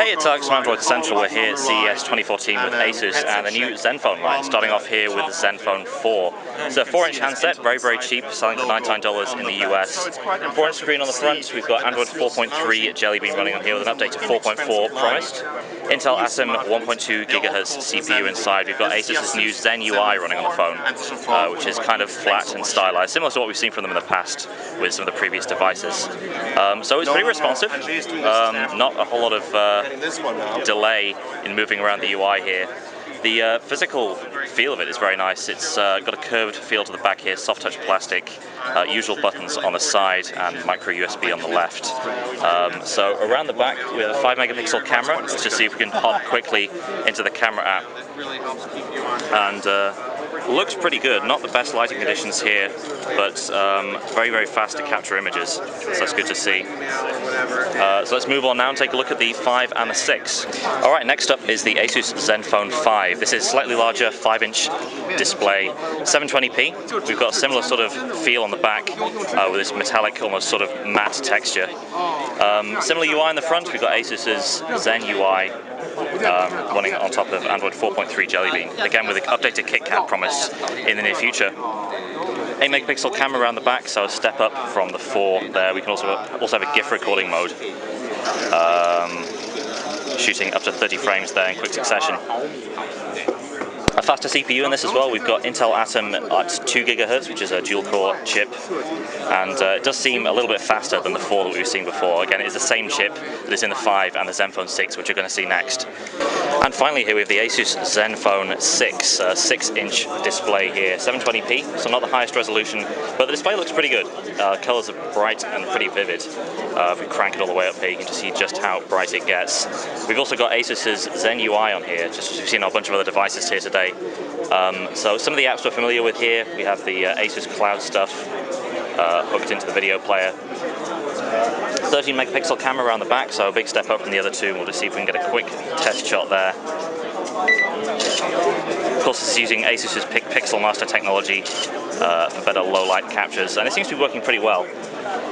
Hey, it's Alex from Android Central. We're here at CES 2014 with ASUS and the new Zenfone line, starting off here with the Zenfone 4. It's a 4-inch handset, very, very cheap, selling for $99 in the US. 4-inch screen on the front, we've got Android 4.3 Jelly Bean running on here with an update to 4.4 promised. Intel Atom 1.2 GHz CPU inside. We've got ASUS's new Zen UI running on the phone, which is kind of flat and stylized, similar to what we've seen from them in the past with some of the previous devices. So it's pretty responsive, not a whole lot of delay in moving around the UI here. The physical feel of it is very nice. It's got a curved feel to the back here, soft touch plastic, usual buttons on the side and micro USB on the left. So around the back we have a 5-megapixel camera. Let's just see if we can hop quickly into the camera app. And looks pretty good. Not the best lighting conditions here, but very, very fast to capture images. So that's good to see. So let's move on now and take a look at the 5 and the 6. Alright, next up is the ASUS Zenfone 5. This is slightly larger, 5-inch display, 720p. We've got a similar sort of feel on the back with this metallic, almost sort of matte texture. Similar UI in the front. We've got ASUS's Zen UI running on top of Android 4.3 Jelly Bean, again with an updated KitKat promise in the near future. 8-megapixel camera around the back, so a step up from the 4 there. We can also have a GIF recording mode, shooting up to 30 frames there in quick succession. A faster CPU in this as well. We've got Intel Atom at 2 GHz, which is a dual-core chip, and it does seem a little bit faster than the 4 that we've seen before. Again, it is the same chip that is in the 5 and the Zenfone 6, which you're going to see next. And finally here we have the ASUS Zenfone 6, 6-inch display here, 720p, so not the highest resolution, but the display looks pretty good. Colors are bright and pretty vivid. If we crank it all the way up here, you can just see just how bright it gets. We've also got ASUS's Zen UI on here, just as we've seen on a bunch of other devices here today. So some of the apps we're familiar with here, we have the ASUS Cloud stuff hooked into the video player. 13-megapixel camera around the back, so a big step up from the other two. We'll just see if we can get a quick test shot there. Of course, this is using ASUS's Pixel Master technology for better low-light captures, and it seems to be working pretty well.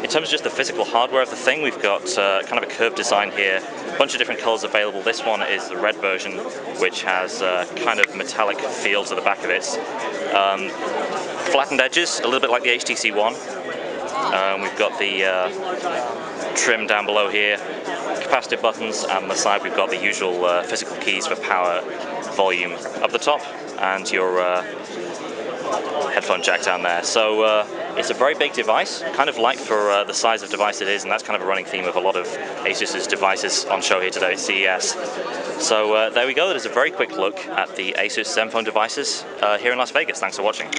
In terms of just the physical hardware of the thing, we've got kind of a curved design here, a bunch of different colors available. This one is the red version, which has kind of metallic feel to the back of it. Flattened edges, a little bit like the HTC One. We've got the trim down below here, capacitive buttons, and on the side we've got the usual physical keys for power, volume up the top, and your headphone jack down there. So it's a very big device, kind of light for the size of device it is, and that's kind of a running theme of a lot of ASUS's devices on show here today at CES. So there we go. That is a very quick look at the ASUS Zenfone devices here in Las Vegas. Thanks for watching.